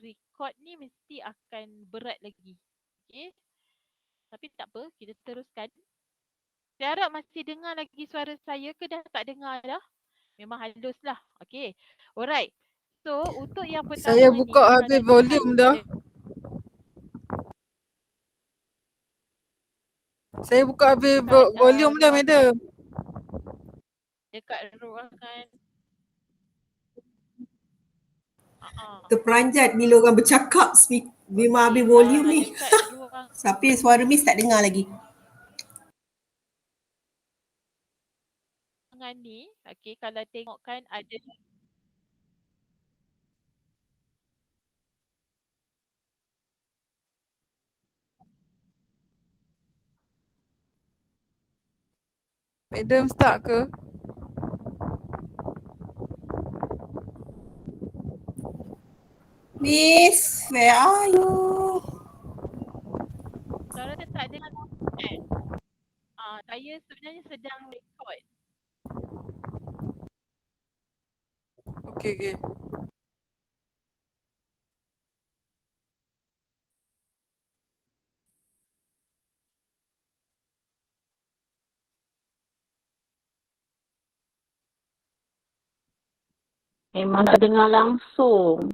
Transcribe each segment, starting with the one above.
record ni mesti akan berat lagi. Okay. Tapi tak apa, kita teruskan. Saya harap masih dengar lagi suara saya ke dah tak dengar dah? Memang halus lah. Okay. Alright. So, untuk yang pertama Saya ni, buka habis kalau volume dah. Saya buka habis volume dah, madam. Dekat ruangan. Terperanjat bila orang bercakap memang habis volume ni. Dekat ruangan. Tapi suara Miss tak dengar lagi. Ni, okay, kalau tengok kan ada Madam start ke? Miss, where are you? suara dia tak dengar kan? Saya sebenarnya sedang record. Okay. Memang nak dengar langsung.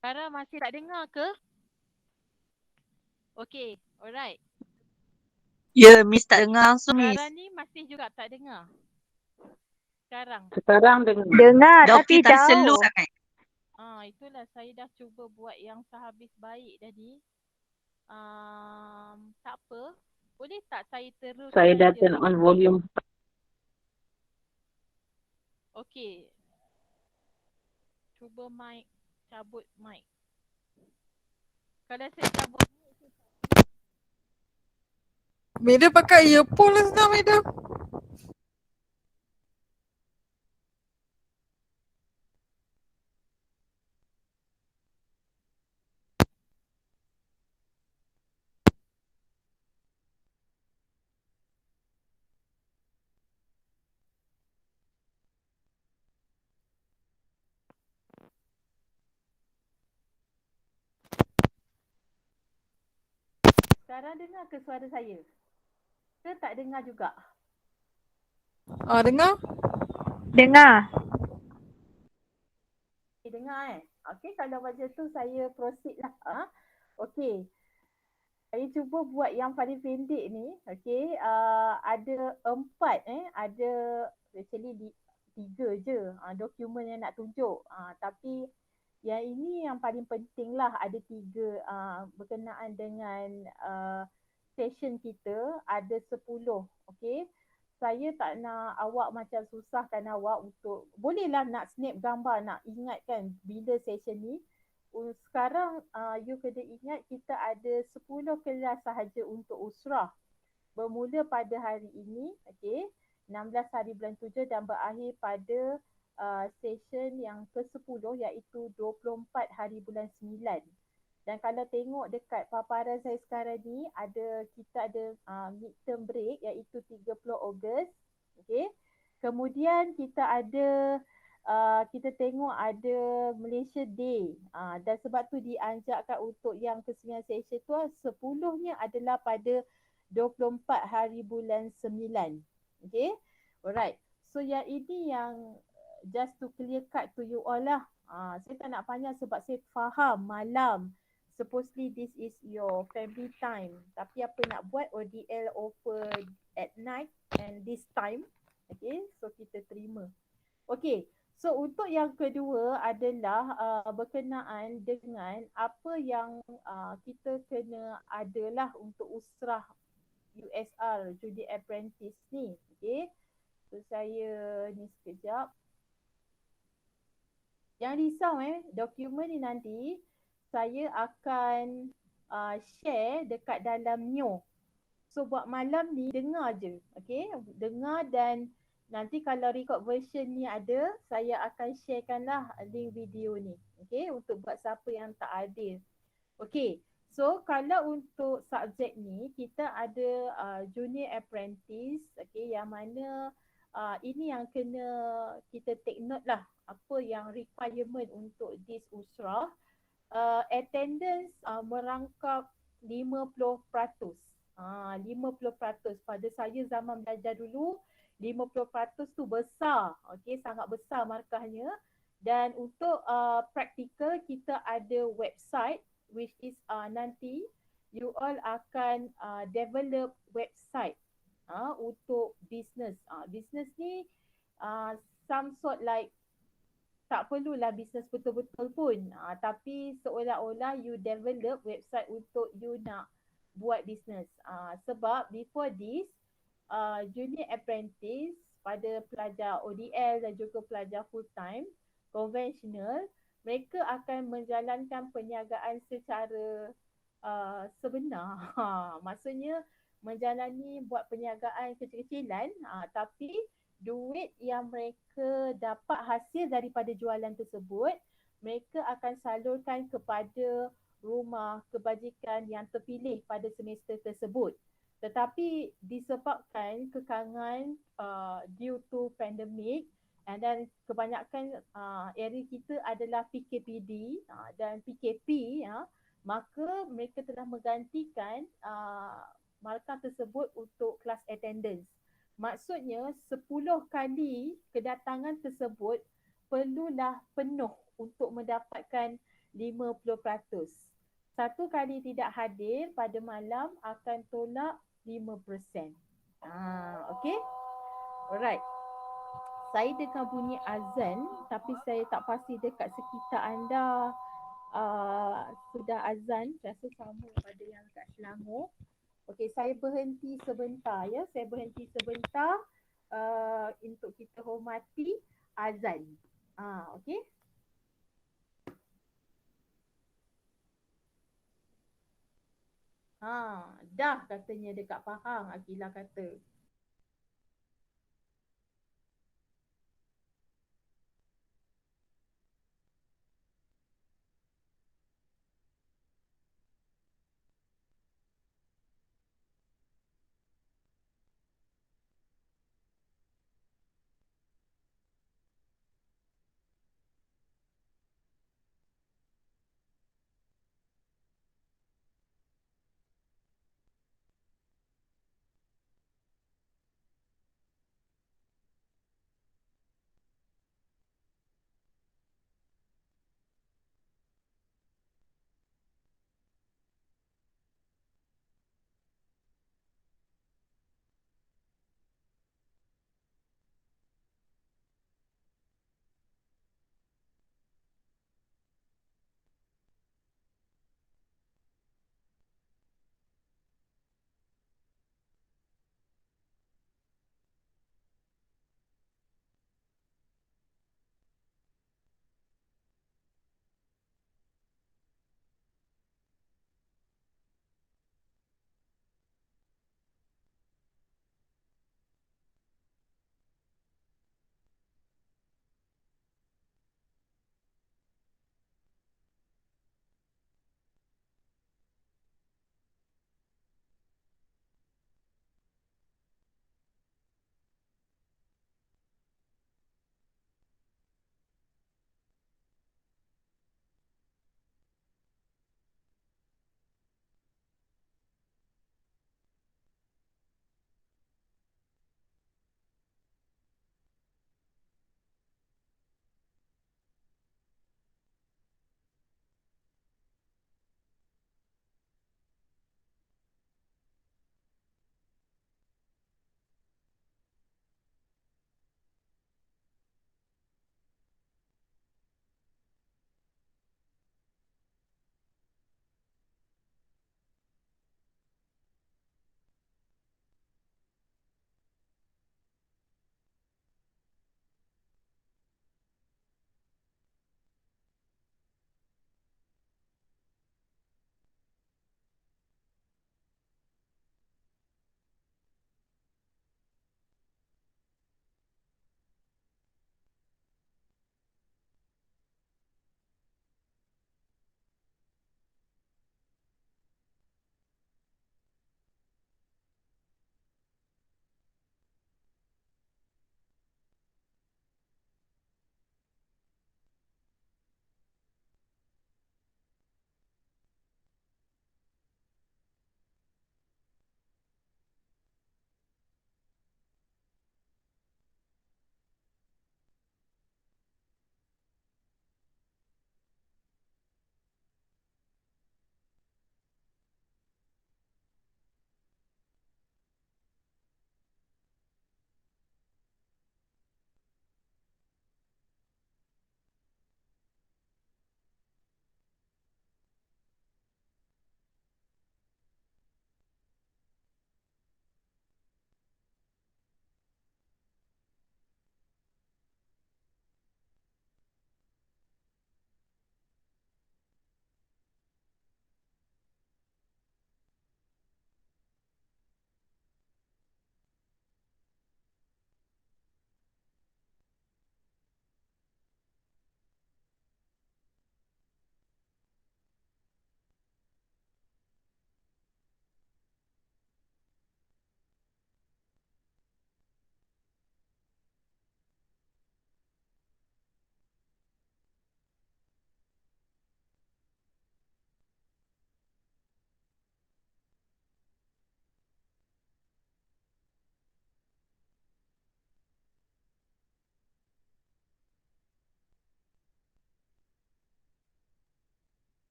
Sarah masih tak dengar ke? Okay, alright. Ya, Miss tak dengar langsung, Miss. Sarah ni masih juga tak dengar. Sekarang dengar. Dengar Doktor tapi tak slow jauh. sangat. Itulah saya dah cuba buat yang sehabis baik tadi. Tak apa. Boleh tak saya terus? Saya dah turn on volume. Okay. Cuba mic. Cabut mic. Kalau saya cabut mic. Madam pakai earphone lah senang, madam. Sekarang dengar ke suara saya? Ke tak dengar juga? Dengar? Dengar. Dengar Okay, kalau macam tu saya proceed lah. Okay. Saya cuba buat yang paling pendek ni. Okay. Ada 4 ada actually 3 je dokumen yang nak tunjuk. Tapi yang ini yang paling penting lah. Ada 3 berkenaan dengan session kita. Ada 10. Okay. Saya tak nak awak macam susahkan awak untuk, bolehlah nak snap gambar, nak ingatkan bila session ni. Sekarang you kena ingat kita ada 10 kelas sahaja untuk usrah. Bermula pada hari ini, okay, 16 hari bulan 7 dan berakhir pada session yang ke-10 iaitu 24 hari bulan 9. Dan kalau tengok dekat paparan saya sekarang ni, kita ada midterm break iaitu 30 Ogos. Okay. Kemudian kita ada kita tengok ada Malaysia Day. Dan sebab tu dianjakkan untuk yang ke-9 session tu 10-nya adalah pada 24 hari bulan 9. Okay. Alright. So yang ini yang just to clear cut to you all lah. Saya tak nak panjang sebab saya faham malam. Supposedly this is your family time. Tapi apa nak buat, ODL over at night and this time. Okay, so kita terima. Okay, so untuk yang kedua adalah berkenaan dengan apa yang kita kena adalah untuk usrah USR Judi Apprentice ni. Okay, so saya ni sekejap. Jangan risau dokumen ni nanti saya akan share dekat dalam Neo. So buat malam ni dengar je. Okay, dengar dan nanti kalau record version ni ada, saya akan sharekan lah link video ni. Okay, untuk buat siapa yang tak ada. Okay, So kalau untuk subjek ni kita ada junior apprentice, okay, yang mana ini yang kena kita take note lah apa yang requirement untuk this usrah. Attendance merangkap 50%. 50%. Pada saya zaman belajar dulu 50% tu besar. Okey, sangat besar markahnya. Dan untuk praktikal kita ada website which is nanti you all akan develop website untuk business. Business ni some sort like tak perlulah bisnes betul-betul pun. Tapi seolah-olah you develop website untuk you nak buat bisnes. Sebab before this, junior apprentice pada pelajar ODL dan juga pelajar full time, konvensional, mereka akan menjalankan perniagaan secara sebenar. Maksudnya menjalani buat perniagaan kecil-kecilan tapi duit yang mereka dapat hasil daripada jualan tersebut, mereka akan salurkan kepada rumah kebajikan yang terpilih pada semester tersebut. Tetapi disebabkan kekangan due to pandemic dan kebanyakan area kita adalah PKPD dan PKP, maka mereka telah menggantikan markah tersebut untuk kelas attendance. Maksudnya 10 kali kedatangan tersebut perlulah penuh untuk mendapatkan 50%. Satu kali tidak hadir pada malam akan tolak 5%. Okay? Alright. Saya dengar bunyi azan tapi saya tak pasti dekat sekitar anda sudah azan. Rasa sama pada yang kat Selangor. Okey, saya berhenti sebentar ya. Saya berhenti sebentar untuk kita hormati azan. Okey. Dah katanya dekat Pahang, Akila kata.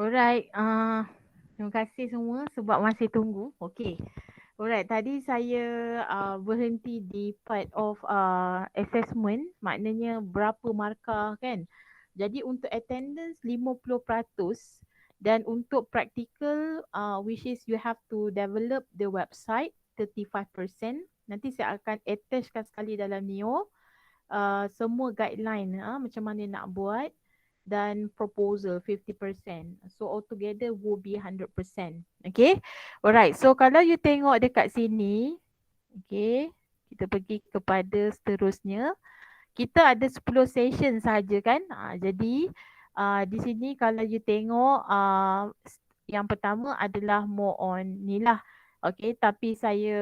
Alright, terima kasih semua sebab masih tunggu. Okay. Alright, tadi saya berhenti di part of assessment, maknanya berapa markah kan. Jadi untuk attendance 50% dan untuk practical which is you have to develop the website 35%. Nanti saya akan attachkan sekali dalam Neo semua guideline macam mana nak buat dan proposal 50%. So altogether will be 100%. Okay. Alright. So kalau you tengok dekat sini. Okay. Kita pergi kepada seterusnya. Kita ada 10 session saja kan. Jadi di sini kalau you tengok yang pertama adalah more on ni lah. Okay. Tapi saya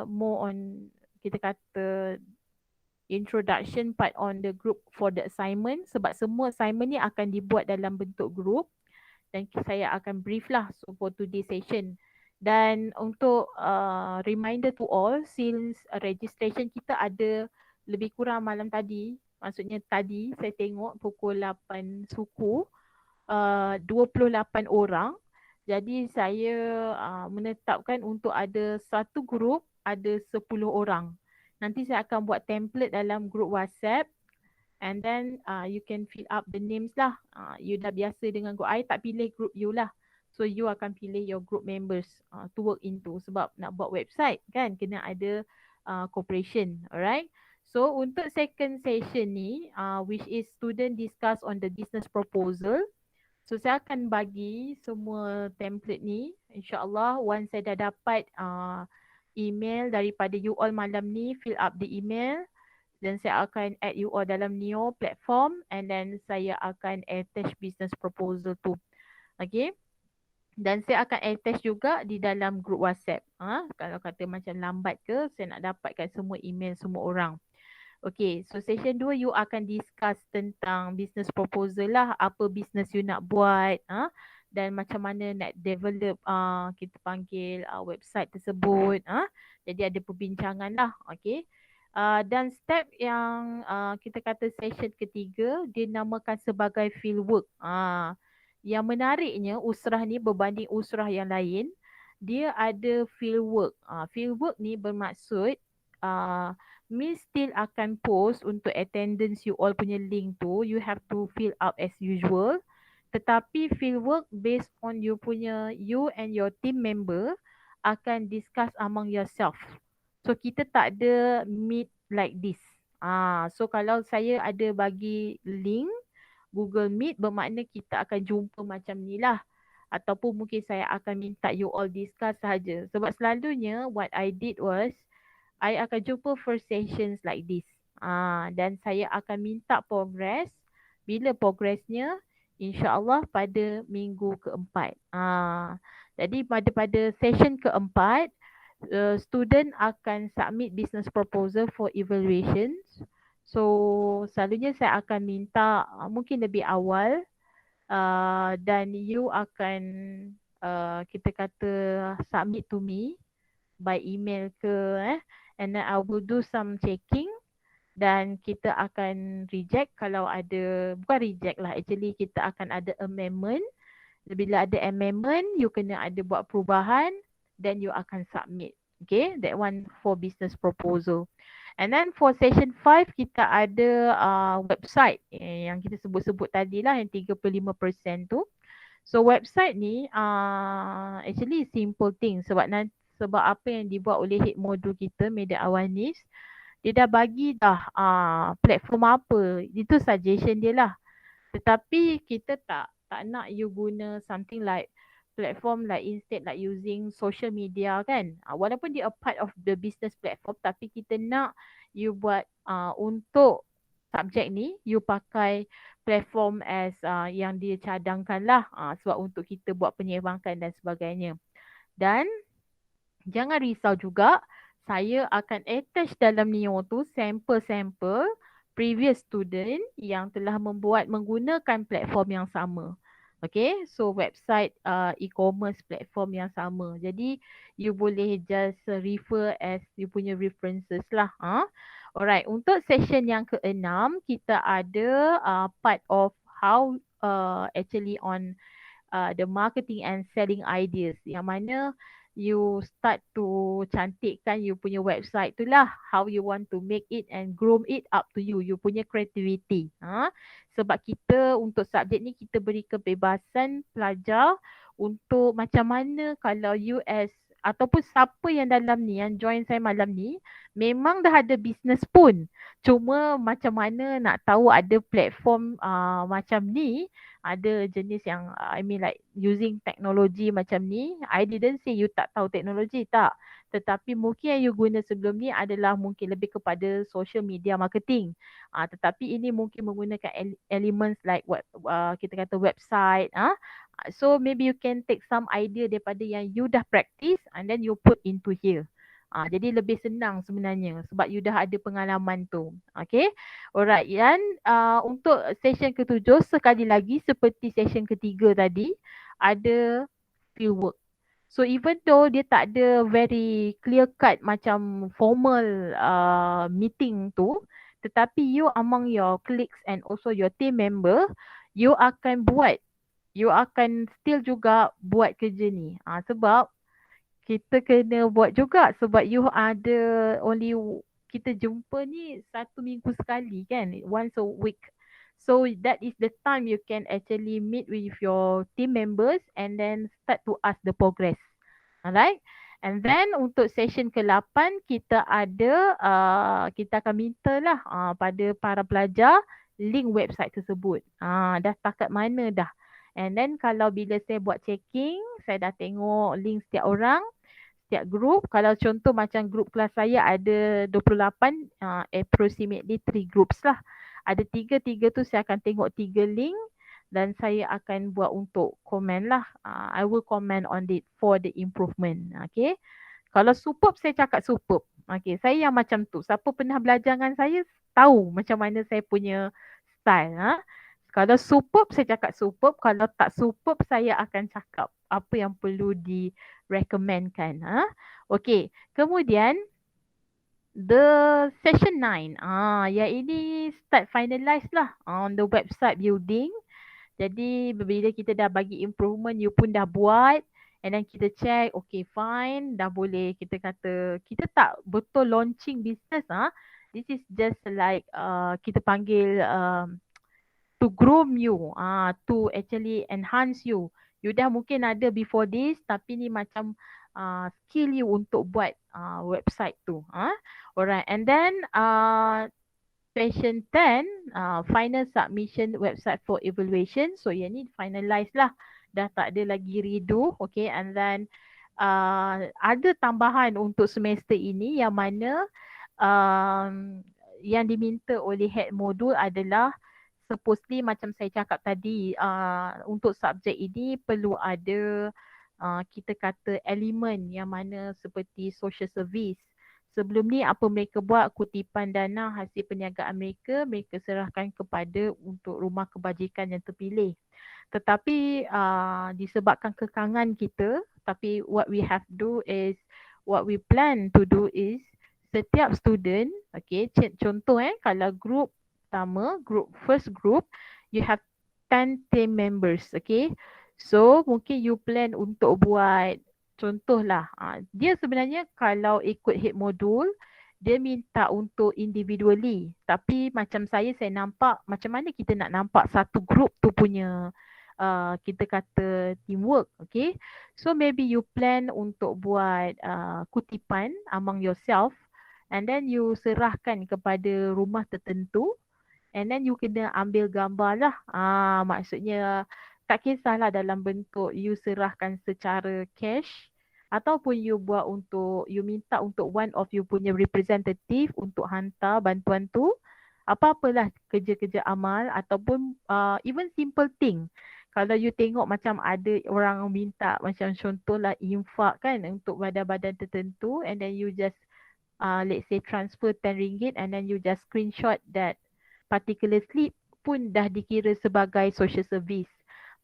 more on kita kata introduction part on the group for the assignment sebab semua assignment ni akan dibuat dalam bentuk group dan saya akan brief lah so for today's session. Dan untuk reminder to all, since registration kita ada lebih kurang malam tadi, maksudnya tadi saya tengok pukul 8 suku 28 orang. Jadi saya menetapkan untuk ada satu group ada 10 orang. Nanti saya akan buat template dalam group WhatsApp and then you can fill up the names lah. You dah biasa dengan group. I tak pilih group you lah. So you akan pilih your group members to work into sebab nak buat website kan kena ada cooperation. Alright. So untuk second session ni which is student discuss on the business proposal. So saya akan bagi semua template ni insyaAllah once saya dah dapat email daripada you all malam ni, fill up the email dan saya akan add you all dalam Neo platform and then saya akan attach business proposal tu. Okay. Dan saya akan attach juga di dalam group WhatsApp. Kalau kata macam lambat ke, saya nak dapatkan semua email semua orang. Okay, so session 2 you akan discuss tentang business proposal lah, apa business you nak buat dan macam mana nak develop kita panggil website tersebut. Jadi ada perbincangan lah. Okay. Dan step yang kita kata session ketiga dinamakan sebagai fieldwork. Yang menariknya usrah ni berbanding usrah yang lain, dia ada fieldwork. Fieldwork ni bermaksud Miss still akan post untuk attendance you all punya link tu. You have to fill up as usual. Tetapi fieldwork based on you and your team member akan discuss among yourself. So kita tak ada meet like this. So kalau saya ada bagi link Google Meet bermakna kita akan jumpa macam ni lah. Ataupun mungkin saya akan minta you all discuss sahaja. Sebab selalunya what I did was I akan jumpa first sessions like this. Dan saya akan minta progress. Bila progressnya, insyaAllah pada minggu keempat. Jadi pada session keempat, student akan submit business proposal for evaluations. So selalunya saya akan minta mungkin lebih awal dan you akan kita kata submit to me by email ke and then I will do some checking dan kita akan reject kalau ada, bukan reject lah, actually kita akan ada amendment. Bila ada amendment, you kena ada buat perubahan then you akan submit. Okay, that one for business proposal. And then for session 5 kita ada website yang kita sebut-sebut tadi lah yang 35% tu. So website ni actually simple thing sebab apa yang dibuat oleh head module kita, Madam Awanis, dia dah bagi platform apa. Itu suggestion dia lah. Tetapi kita tak nak you guna something like platform like instead like using social media kan. Walaupun dia a part of the business platform tapi kita nak you buat untuk subjek ni you pakai platform as yang dia cadangkan lah sebab untuk kita buat penyeimbangkan dan sebagainya. Dan jangan risau juga, saya akan attach dalam Neo tu sampel-sampel previous student yang telah menggunakan platform yang sama. Okay, so website e-commerce platform yang sama. Jadi you boleh just refer as you punya references lah. Alright, untuk session yang ke-6 kita ada part of how actually on the marketing and selling ideas, yang mana you start to cantikkan you punya website tu lah, how you want to make it and groom it, up to you, you punya creativity. Sebab kita untuk subjek ni kita beri kebebasan pelajar untuk macam mana kalau you as ataupun siapa yang dalam ni, yang join saya malam ni, memang dah ada business pun. Cuma macam mana nak tahu ada platform macam ni, ada jenis yang I mean like using teknologi macam ni. I didn't say you tak tahu teknologi, tak. Tetapi mungkin yang you guna sebelum ni adalah mungkin lebih kepada social media marketing. Tetapi ini mungkin menggunakan elements like kita kata website. So maybe you can take some idea daripada yang you dah practice and then you put into here. Jadi lebih senang sebenarnya sebab you dah ada pengalaman tu. Okay. Alright. Dan untuk session ketujuh, sekali lagi seperti session ketiga tadi, ada fieldwork. So even though dia tak ada very clear cut macam formal meeting tu, tetapi you among your colleagues and also your team member, you akan still juga buat kerja ni. Sebab kita kena buat juga sebab you ada kita jumpa ni 1 minggu sekali kan, once a week. So that is the time you can actually meet with your team members and then start to ask the progress. Alright. And then untuk session ke-8 kita ada kita akan minta lah pada para pelajar link website tersebut. Dah setakat mana dah. And then kalau bila saya buat checking, saya dah tengok link setiap orang, setiap group. Kalau contoh macam group kelas saya ada 28, approximately 3 groups lah. Ada 3 tu saya akan tengok 3 link dan saya akan buat untuk komen lah. I will comment on it for the improvement. Okay. Kalau superb saya cakap superb. Okay. Saya yang macam tu. Siapa pernah belajar dengan saya tahu macam mana saya punya style. Kalau superb saya cakap superb, kalau tak superb saya akan cakap apa yang perlu di-recommendkan. Okay, kemudian the session 9, yang ini start finalize lah on the website building. Jadi bila kita dah bagi improvement, you pun dah buat and then kita check, okay fine, dah boleh kita kata, kita tak betul launching business. This is just like kita panggil to groom you, to actually enhance you. You dah mungkin ada before this, tapi ni macam skill you untuk buat website tu. Alright, and then session 10, final submission website for evaluation. So yang ni finalize lah, dah tak ada lagi redo. Okay, and then ada tambahan untuk semester ini yang mana yang diminta oleh head modul adalah supposedly macam saya cakap tadi, untuk subjek ini perlu ada kita kata elemen yang mana seperti social service. Sebelum ni apa mereka buat, kutipan dana hasil perniagaan mereka serahkan kepada untuk rumah kebajikan yang terpilih. Tetapi disebabkan kekangan kita, tapi what we plan to do is setiap student, okay, contoh kalau group pertama, first group, you have 10 team members, okay. So mungkin you plan untuk buat contohlah, dia sebenarnya kalau ikut head modul, dia minta untuk individually. Tapi macam saya nampak macam mana kita nak nampak satu group tu punya kita kata teamwork, okay. So maybe you plan untuk buat kutipan among yourself and then you serahkan kepada rumah tertentu. And then you kena ambil gambar lah. Maksudnya tak kisahlah dalam bentuk you serahkan secara cash ataupun you buat untuk, you minta untuk one of you punya representative untuk hantar bantuan tu. Apa-apalah kerja-kerja amal ataupun even simple thing. Kalau you tengok macam ada orang minta macam contohlah infak kan untuk badan-badan tertentu and then you just let's say transfer RM10 and then you just screenshot that particular slip pun dah dikira sebagai social service.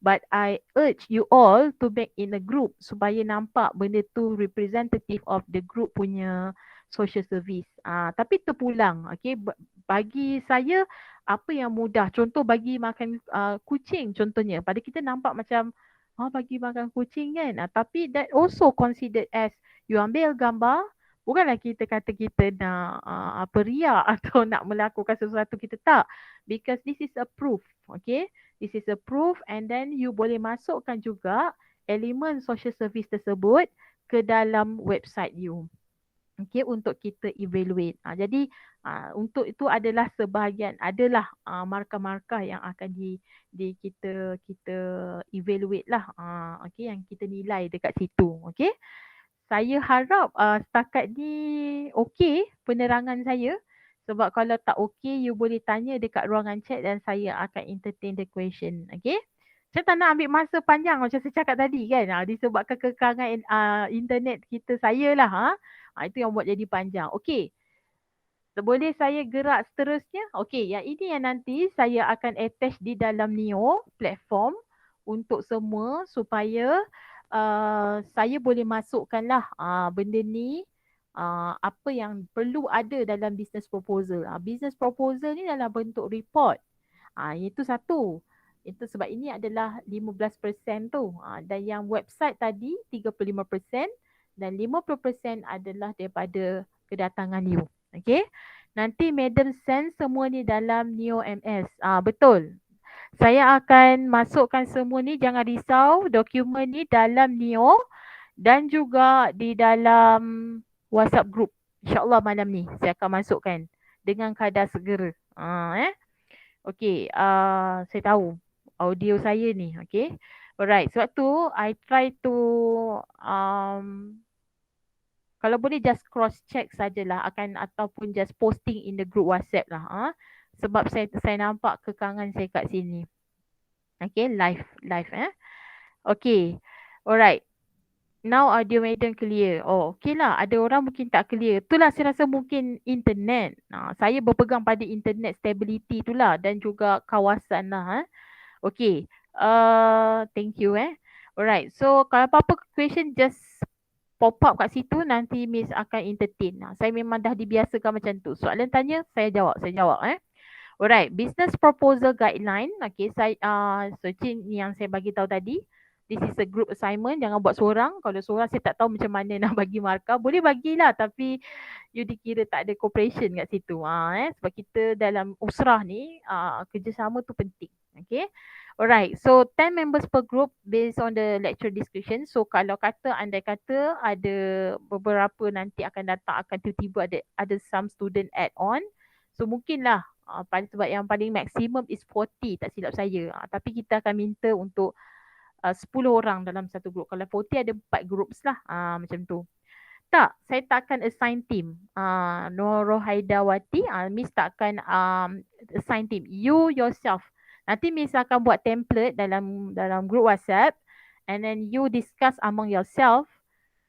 But I urge you all to make in a group supaya nampak benda tu representative of the group punya social service. Tapi terpulang, okay. Bagi saya apa yang mudah, contoh bagi makan kucing contohnya, pada kita nampak macam bagi makan kucing kan. Tapi that also considered as you ambil gambar, bukanlah kita kata kita nak riak atau nak melakukan sesuatu, kita tak. Because this is a proof, okay? This is a proof, and then you boleh masukkan juga elemen social service tersebut ke dalam website you. Okay, untuk kita evaluate. Jadi untuk itu adalah sebahagian, adalah markah-markah yang akan kita evaluate lah. Okay, yang kita nilai dekat situ. Okay, saya harap setakat ni okay penerangan saya. Sebab kalau tak okay, you boleh tanya dekat ruangan chat dan saya akan entertain the question. Okay. Saya tak nak ambil masa panjang macam saya cakap tadi kan. Disebabkan kekangan internet kita saya lah. Itu yang buat jadi panjang. Okey. Boleh saya gerak seterusnya? Okey, yang ini yang nanti saya akan attach di dalam Neo platform untuk semua supaya saya boleh masukkanlah benda ni, apa yang perlu ada dalam business proposal. Business proposal ni dalam bentuk report. Itu satu. Itu sebab ini adalah 15% tu. Dan yang website tadi 35% dan 50% adalah daripada kedatangan you. Okay. Nanti Madam send semua ni dalam Neo MS. Betul. Saya akan masukkan semua ni, jangan risau, dokumen ni dalam Neo dan juga di dalam WhatsApp group. InsyaAllah malam ni saya akan masukkan dengan kadar segera. Okay, saya tahu audio saya ni, okay. Alright, sebab tu I try to kalau boleh just cross check sajalah ataupun just posting in the group WhatsApp lah. Sebab saya nampak kekangan saya kat sini. Okay, live. Okay, alright. Now audio Madam clear. Okay lah. Ada orang mungkin tak clear. Itulah saya rasa mungkin internet. Saya berpegang pada internet stability tu lah dan juga kawasan lah. Okay. Thank you Alright. So kalau apa-apa question just pop up kat situ, nanti Miss akan entertain. Saya memang dah dibiasakan macam tu. Soalan tanya, saya jawab. Alright. Business proposal guideline. Okay. So ni yang saya bagi tahu tadi. This is a group assignment. Jangan buat seorang. Kalau seorang saya tak tahu macam mana nak bagi markah. Boleh bagilah tapi you dikira tak ada cooperation kat situ. Sebab kita dalam usrah ni kerjasama tu penting. Okay. Alright. So 10 members per group based on the lecture description. So kalau andai kata ada beberapa nanti akan datang, akan tiba-tiba ada some student add on. So mungkinlah sebab yang paling maksimum is 40 tak silap saya. Tapi kita akan minta untuk 10 orang dalam satu grup. Kalau 40 ada 4 groups lah. Macam tu. Tak, saya tak akan assign team. Nurul Haidawati, Miss tak akan assign team. You yourself. Nanti Miss akan buat template dalam group WhatsApp and then you discuss among yourself,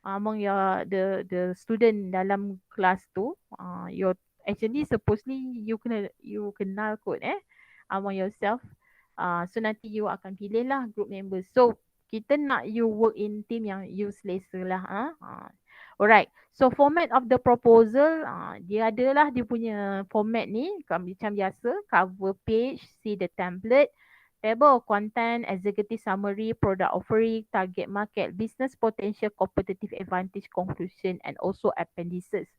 among the student dalam kelas tu. Actually supposedly you kenal kot among yourself. So nanti you akan pilih lah group members. So kita nak you work in team yang you selesa lah. Alright. So format of the proposal, dia adalah dia punya format ni macam biasa. Cover page, see the template, table of content, executive summary, product offering, target market, business potential, competitive advantage, conclusion and also appendices.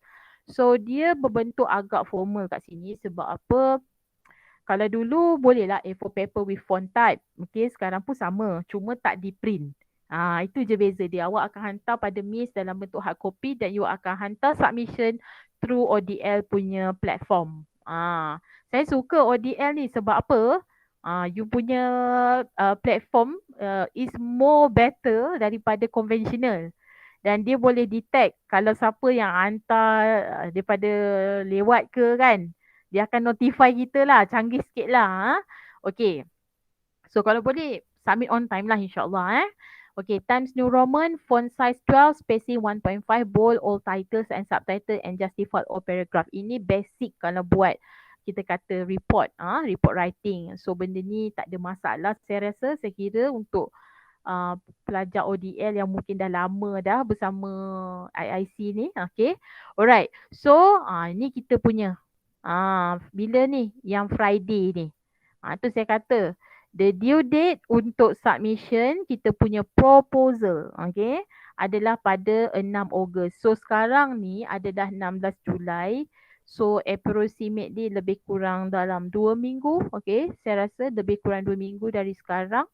So dia berbentuk agak formal kat sini sebab apa? Kalau dulu bolehlah A4 paper with font type. Okay, sekarang pun sama. Cuma tak di print. Itu je beza dia. Awak akan hantar pada Miss dalam bentuk hard copy dan you akan hantar submission through ODL punya platform. Saya suka ODL ni sebab apa? You punya platform is more better daripada conventional. Dan dia boleh detect kalau siapa yang hantar daripada lewat ke kan. Dia akan notify kita lah. Canggih sikit lah. Okay. So kalau boleh submit on time lah insyaAllah. Okay. Times New Roman, font size 12, spacing 1.5, bold, all titles and subtitle and justified all paragraph. Ini basic kalau buat kita kata report. Report writing. So benda ni tak ada masalah. Saya rasa, saya kira untuk pelajar ODL yang mungkin dah lama dah bersama IIC ni. Okay. Alright. So ni kita punya. Bila ni? Yang Friday ni. Tu saya kata The due date untuk submission kita punya proposal, okay, adalah pada 6 Ogos. So sekarang ni ada dah 16 Julai. So approximately lebih kurang dalam 2 minggu, okay. Saya rasa lebih kurang 2 minggu dari sekarang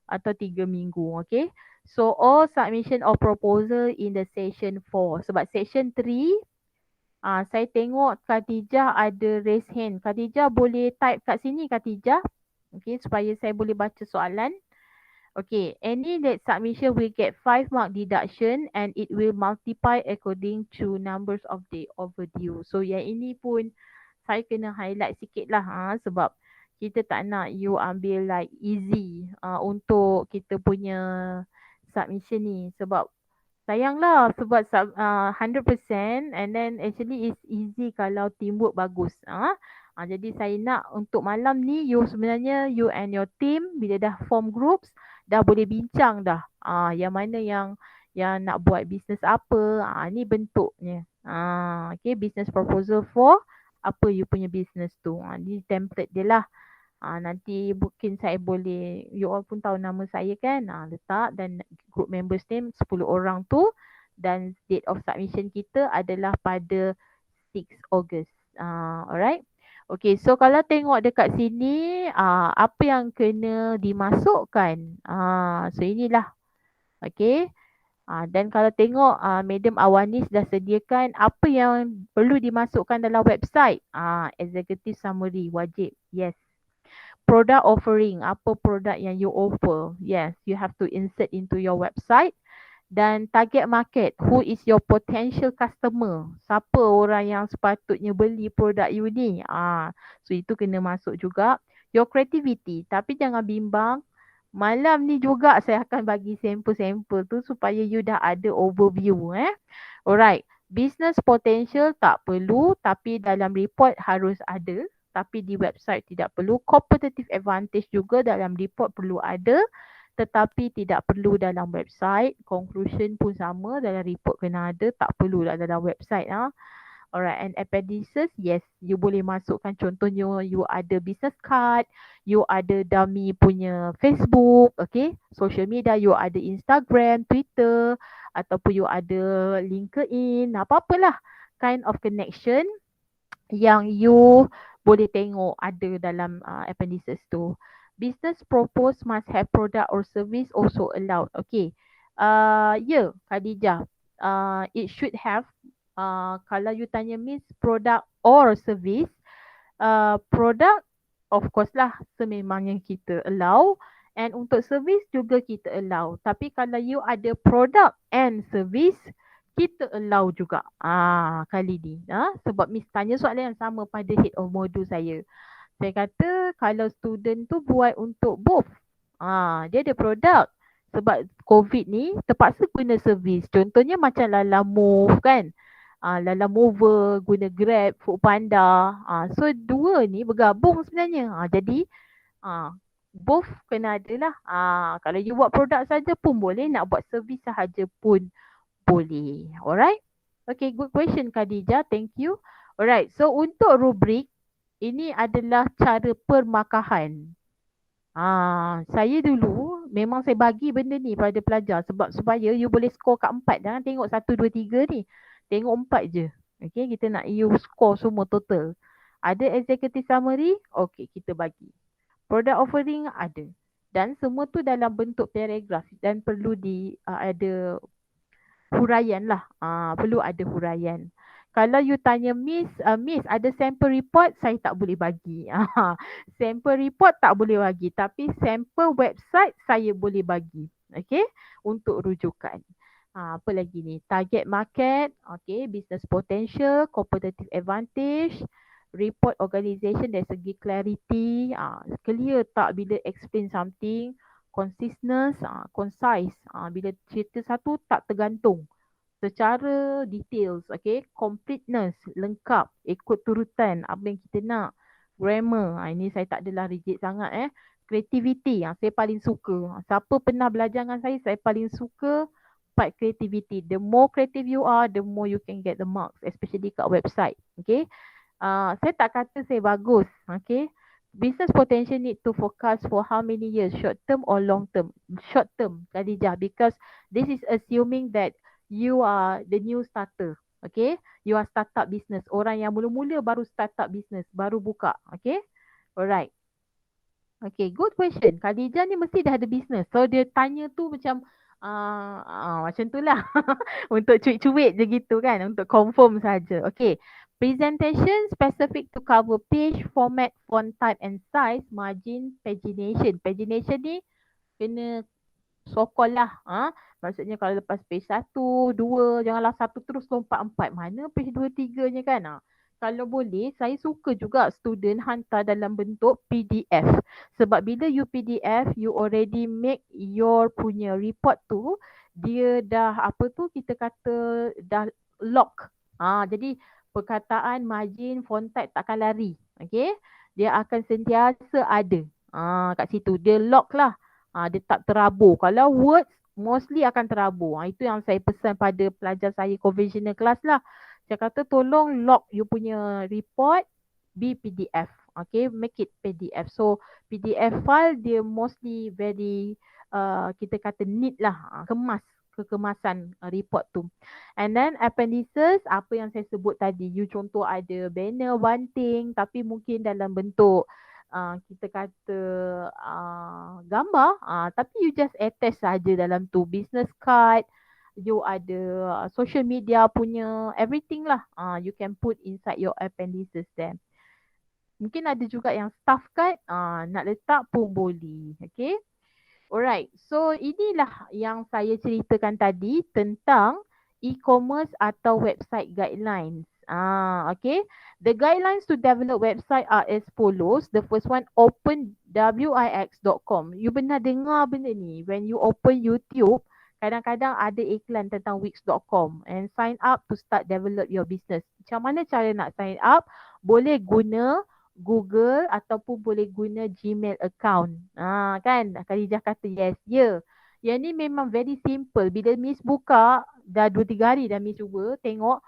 atau 3 minggu, okay. So all submission of proposal in the session 4. Sebab session 3, saya tengok Khadijah ada raise hand. Khadijah boleh type kat sini Khadijah. Okay, supaya saya boleh baca soalan. Okay, any late submission will get 5 mark deduction and it will multiply according to numbers of day overdue. So yang ini pun saya kena highlight sikit lah sebab kita tak nak you ambil like easy untuk kita punya submission ni. Sebab sayang lah sebab 100% and then actually it's easy kalau teamwork bagus. Jadi saya nak untuk malam ni you sebenarnya you and your team bila dah form groups dah boleh bincang dah. Yang mana yang nak buat bisnes apa. Ni bentuknya. Okay, business proposal for apa you punya business tu. Ni template dia lah. Nanti mungkin saya boleh, you all pun tahu nama saya kan, letak dan group members name 10 orang tu dan date of submission kita adalah pada 6 Ogos. Alright. Okay, so kalau tengok dekat sini, apa yang kena dimasukkan. So inilah. Okay. Dan kalau tengok Madam Awanis dah sediakan apa yang perlu dimasukkan dalam website. Executive summary wajib. Yes. Product offering, apa produk yang you offer. Yes, you have to insert into your website. Dan target market, who is your potential customer? Siapa orang yang sepatutnya beli produk you ni? So itu kena masuk juga. Your creativity, tapi jangan bimbang. Malam ni juga saya akan bagi sampel-sampel tu supaya you dah ada overview. Alright, business potential tak perlu tapi dalam report harus ada. Tapi di website tidak perlu. Competitive advantage juga dalam report perlu ada. Tetapi tidak perlu dalam website. Conclusion pun sama dalam report kena ada. Tak perlu dalam website. Alright, and appendices, yes, you boleh masukkan contohnya you ada business card, you ada dummy punya Facebook, okay, social media, you ada Instagram, Twitter, ataupun you ada LinkedIn, apa-apalah kind of connection yang you boleh tengok ada dalam appendices tu. Business propose must have product or service also allowed. Okay. Khadijah. It should have. Kalau you tanya Miss product or service. Product of course lah sememangnya kita allow. And untuk service juga kita allow. Tapi kalau you ada product and service, kita allow juga kali ni. Sebab Miss tanya soalan yang sama pada head of module saya. Saya kata kalau student tu buat untuk both. Dia ada produk. Sebab COVID ni terpaksa guna servis. Contohnya macam Lala Move kan. Lala Mover, guna Grab, Foodpanda. So dua ni bergabung sebenarnya. Jadi both kena ada lah. Kalau you buat produk saja pun boleh. Nak buat servis sahaja pun boleh. Alright. Okay, good question Khadijah. Thank you. Alright, so untuk rubrik. Ini adalah cara permakahan. Saya dulu memang saya bagi benda ni pada pelajar sebab supaya you boleh skor kat 4. Jangan tengok 1, 2, 3 ni. Tengok 4 je. Okay, kita nak you skor semua total. Ada executive summary? Okay, kita bagi. Product offering ada. Dan semua tu dalam bentuk paragraf dan perlu ada huraian lah. Perlu ada huraian. Kalau you tanya Miss ada sample report, saya tak boleh bagi. Sample report tak boleh bagi. Tapi sample website saya boleh bagi. Okay. Untuk rujukan. Apa lagi ni? Target market. Okay. Business potential. Competitive advantage. Report organization dari segi clarity. Clear tak bila explain something. Consistence. Concise. Bila cerita satu tak tergantung. Secara details, okay, completeness, lengkap, ikut turutan apa yang kita nak. Grammar, ini saya tak adalah rigid sangat. Creativity, saya paling suka. Siapa pernah belajar dengan saya paling suka part creativity. The more creative you are, the more you can get the marks, especially kat website. Okay, saya tak kata saya bagus, okay, business potential need to forecast for how many years, short term or long term? Short term, Khadijah, because this is assuming that you are the new starter. Okay, you are startup business. Orang yang mula-mula baru startup business, baru buka. Okay, alright. Okay, good question. Khadijah ni mesti dah ada business. So dia tanya tu macam macam tu lah. Untuk cuit-cuit je gitu kan. Untuk confirm saja. Okay. Presentation specific to cover page, format, font type and size, margin, pagination. Pagination ni kena sokol lah. Maksudnya kalau lepas page 1, 2, janganlah satu terus lompat 4. Mana page 2, 3 nya kan? Kalau boleh, saya suka juga student hantar dalam bentuk PDF. Sebab bila you PDF, you already make your punya report tu, dia dah apa tu kita kata dah lock. Jadi perkataan, margin, font type takkan lari. Okay? Dia akan sentiasa ada. Kat situ. Dia lock lah. Dia tak terabur. Kalau words, mostly akan terabur. Itu yang saya pesan pada pelajar saya conventional class lah. Saya kata tolong lock you punya report be PDF. Okay, make it PDF. So PDF file dia mostly very kita kata neat lah, kekemasan report tu. And then appendices, apa yang saya sebut tadi, you contoh ada banner, banting tapi mungkin dalam bentuk kita kata gambar, tapi you just attach saja dalam tu, business card, you ada social media punya everything lah. You can put inside your appendices there. Mungkin ada juga yang staff card, nak letak pun boleh. Okay. Alright. So inilah yang saya ceritakan tadi tentang e-commerce atau website guidelines. Okay. The guidelines to develop website are as follows. The first one, open wix.com. You pernah dengar benda ni? When you open YouTube, kadang-kadang ada iklan tentang wix.com and sign up to start develop your business. Macam mana cara nak sign up? Boleh guna Google ataupun boleh guna Gmail account. Kan? Khadijah kata yes. Ya. Yang ni memang very simple. Bila Miss buka, dah 2-3 hari dah Miss cuba tengok.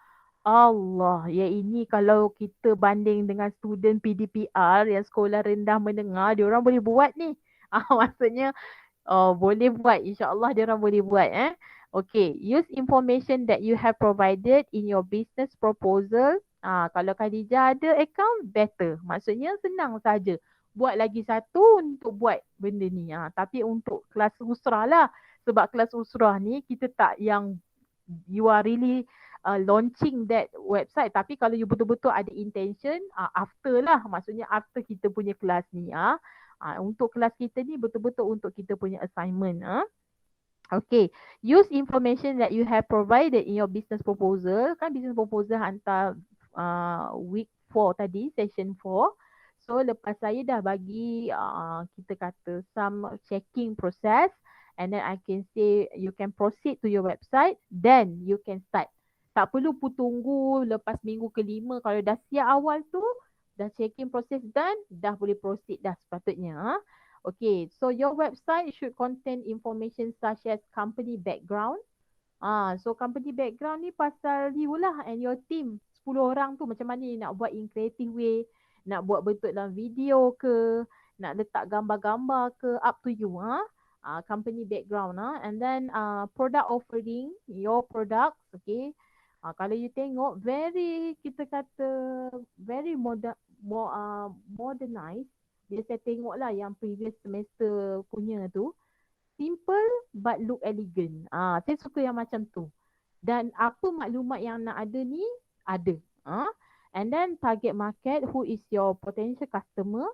Allah, ya ini kalau kita banding dengan student PDPR yang sekolah rendah menengah, dia orang boleh buat ni. Maksudnya boleh buat. InsyaAllah dia orang boleh buat. Okay. Use information that you have provided in your business proposal. Kalau Khadijah ada account, better. Maksudnya senang saja. Buat lagi satu untuk buat benda ni. Tapi untuk kelas usrah lah. Sebab kelas usrah ni kita tak yang you are really launching that website. Tapi kalau you betul-betul ada intention, after lah. Maksudnya after kita punya kelas ni. Untuk kelas kita ni betul-betul untuk kita punya assignment. Okay. Use information that you have provided in your business proposal. Kan business proposal hantar week 4 tadi, session 4. So lepas saya dah bagi kita kata some checking process and then I can say you can proceed to your website, then you can start. Tak perlu tunggu lepas minggu ke-5. Kalau dah siap awal tu, dah checking process done, dah boleh proceed dah sepatutnya. Okay, so your website should contain information such as company background. So company background ni pasal you lah and your team. 10 orang tu macam mana nak buat in creative way, nak buat bentuk dalam video ke, nak letak gambar-gambar ke, up to you. Company background. And then product offering, your products. Okay. Kalau you tengok very, kita kata very modernized. Bila saya tengok lah yang previous semester punya tu, simple but look elegant. Saya suka yang macam tu. Dan apa maklumat yang nak ada ni, ada. And then target market, who is your potential customer,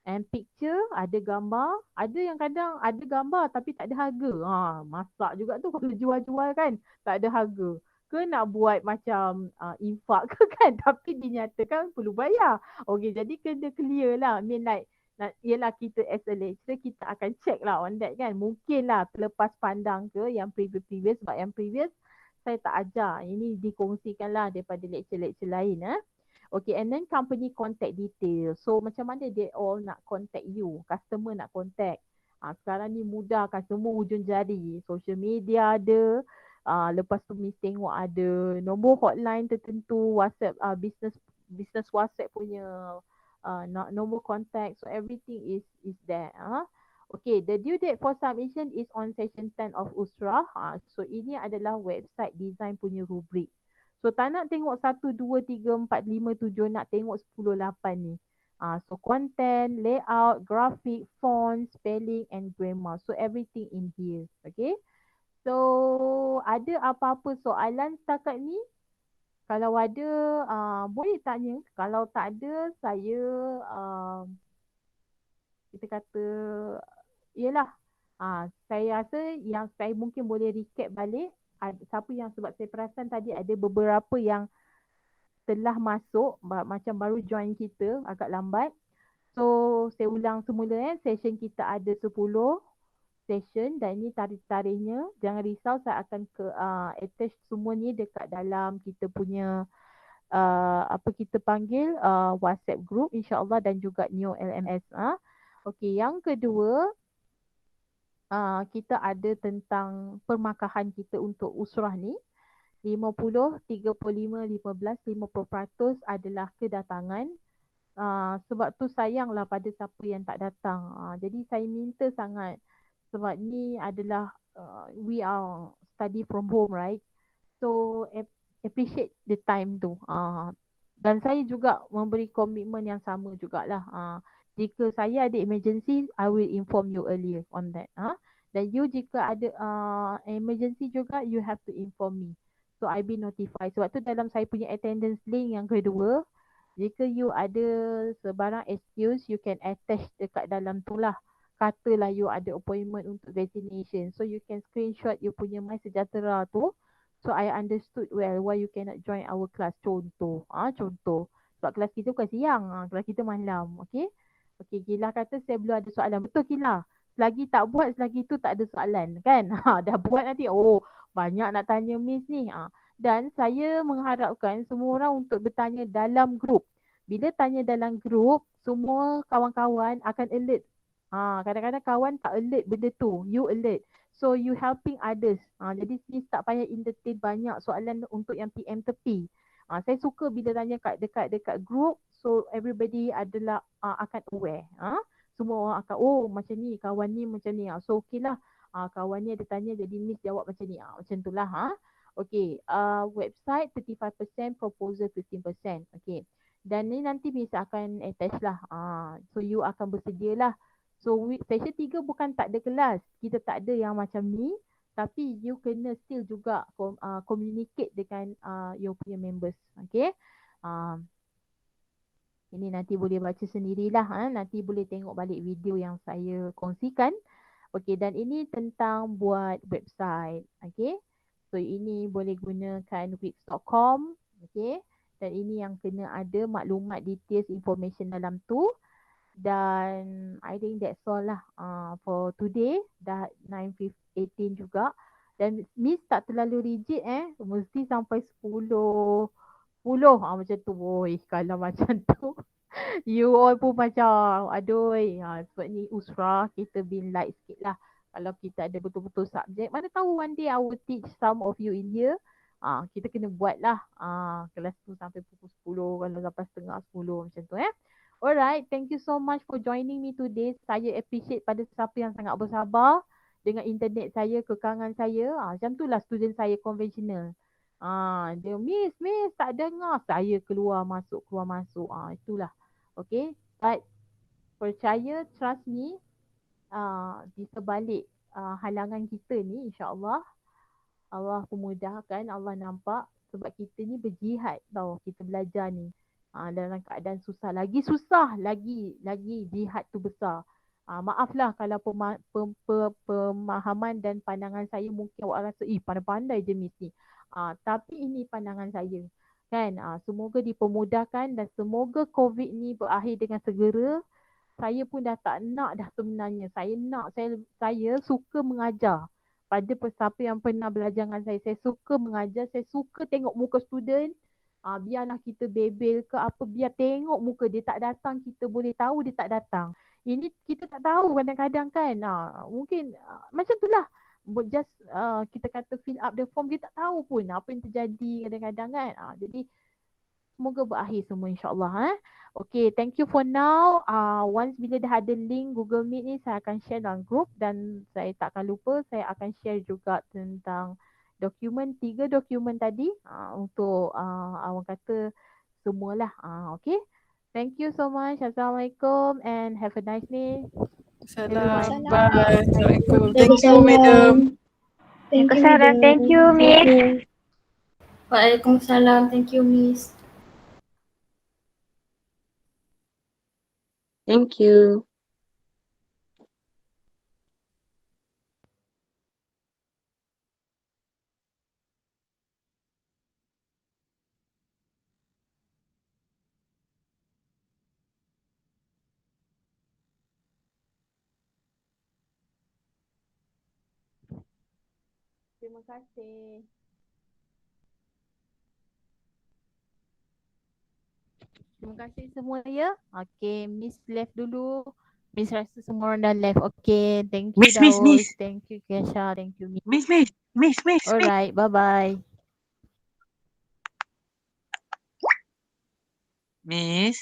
and picture, ada gambar. Ada yang kadang ada gambar tapi tak ada harga. Masak juga tu kalau jual-jual kan, tak ada harga. Ke nak buat macam infak ke kan, tapi dinyatakan perlu bayar. Okay, jadi kena clear lah. I mean like, yelah kita as a lecturer, kita akan check lah on that kan. Mungkin lah terlepas pandang ke yang previous, sebab yang previous saya tak ajar. Ini dikongsikan lah daripada lecture-lecture lain. Okay, and then company contact detail. So macam mana they all nak contact you? Customer nak contact. Sekarang ni mudah kan, semua hujung jari. Social media ada. Lepas tu Miss tengok ada nombor hotline tertentu, WhatsApp, business WhatsApp punya Nomor contact, so everything is there. Okay, the due date for submission is on session 10 of Usrah. So ini adalah website design punya rubrik. So tak nak tengok 1, 2, 3, 4, 5, 7, nak tengok 10, 8 ni. So content, layout, graphic, font, spelling and grammar. So everything in here. Okay. So ada apa-apa soalan setakat ni? Kalau ada, boleh tanya. Kalau tak ada, saya kita kata, yelah. Saya rasa yang saya mungkin boleh recap balik. Siapa yang, sebab saya perasan tadi ada beberapa yang telah masuk, macam baru join kita agak lambat. So, saya ulang semula session kita ada 10 session dan ini tarikh-tarikhnya. Jangan risau, saya akan attach semua ni dekat dalam kita punya apa kita panggil WhatsApp group insya-Allah dan juga Neo LMS. Okey, yang kedua kita ada tentang permakahan kita untuk usrah ni. 50, 35, 15, 50% adalah kedatangan. Sebab tu sayanglah pada siapa yang tak datang. Jadi saya minta sangat, sebab ni adalah we are study from home, right? So appreciate the time tu. Dan saya juga memberi komitmen yang sama jugalah. Jika saya ada emergency, I will inform you earlier on that. Dan you jika ada emergency juga, you have to inform me. So I be notified. Sebab tu dalam saya punya attendance link yang kedua, jika you ada sebarang excuse, you can attach dekat dalam tu lah. Katalah you ada appointment untuk vaccination. So you can screenshot you punya MySejahtera tu. So I understood well why you cannot join our class. Contoh. Contoh. Sebab kelas kita bukan siang. Kelas kita malam. Okay. Okay, Gila kata saya belum ada soalan. Betul Gila. Selagi tak buat, selagi tu tak ada soalan. Kan? Dah buat nanti. Oh, banyak nak tanya Miss ni. Dan saya mengharapkan semua orang untuk bertanya dalam grup. Bila tanya dalam grup, semua kawan-kawan akan alert. Kadang-kadang kawan tak alert benda tu. You alert. So you helping others. Jadi please tak payah entertain banyak soalan untuk yang PM tepi. Saya suka bila tanya dekat grup. So everybody adalah akan aware. Semua orang akan, oh macam ni, kawan ni macam ni. So okay lah. Kawan ni ada tanya jadi Miss jawab macam ni. Macam tu lah. Okay, website 35%, proposal 15%. Okay, dan ni nanti Miss akan attach lah. So you akan bersedia lah. So session 3 bukan tak ada kelas. Kita tak ada yang macam ni. Tapi you kena still juga communicate dengan your punya members. Okay. Ini nanti boleh baca sendirilah. Nanti boleh tengok balik video yang saya kongsikan. Okay, dan ini tentang buat website. Okay. So ini boleh gunakan wix.com. Okay. Dan ini yang kena ada maklumat, details, information dalam tu. Dan I think that's all lah for today. Dah 9:18 juga. Dan Miss tak terlalu rigid mesti sampai 10 macam tu. Oi, kalau macam tu you all pun macam aduh. Sebab ni usrah, kita be light sikit lah. Kalau kita ada betul-betul subjek, mana tahu one day I will teach some of you in here. Kita kena buat lah kelas tu sampai pukul 10, kalau sampai setengah 10 macam tu Alright, thank you so much for joining me today. Saya appreciate pada siapa yang sangat bersabar dengan internet saya, kekangan saya. Macam tu lah student saya konvensional. Dia miss tak dengar. Saya keluar masuk. Itulah. Okay, but percaya, trust me, di sebalik halangan kita ni, insyaAllah Allah pemudahkan, Allah nampak. Sebab kita ni berjihad tau, kita belajar ni dalam keadaan susah. Lagi susah, lagi jihad tu besar. Maaflah kalau pemahaman dan pandangan saya mungkin awak rasa pandai-pandai je Miss ni. Tapi ini pandangan saya. Kan? Semoga dipermudahkan dan semoga COVID ni berakhir dengan segera. Saya pun dah tak nak dah sebenarnya. Saya suka mengajar. Pada siapa yang pernah belajar dengan saya suka mengajar, saya suka tengok muka student. Biarlah kita bebel ke apa, biar tengok muka dia tak datang, kita boleh tahu dia tak datang. Ini kita tak tahu kadang-kadang kan. Mungkin macam itulah. Just kita kata fill up the form, kita tak tahu pun apa yang terjadi kadang-kadang kan. Jadi semoga berakhir semua insyaAllah. Okay, thank you for now. Once bila dah ada link Google Meet ni, saya akan share dalam group dan saya takkan lupa, saya akan share juga tentang dokumen, 3 dokumen tadi untuk awak kata semualah. Okay, thank you so much. Assalamualaikum and have a nice day. Salam. Everyone. Bye. Assalamualaikum. Thank you, madam. Thank you, Waalaikumsalam. Thank you, Miss. Waalaikumsalam. Thank you, Miss. Thank you. Terima kasih. Terima kasih semua ya. Okay, Miss left dulu. Miss rasa semua orang dah left. Okay, thank you Miss, Miss, Daus. Miss. Thank you Kesha. Thank you Miss. Miss. Alright, bye-bye. Miss.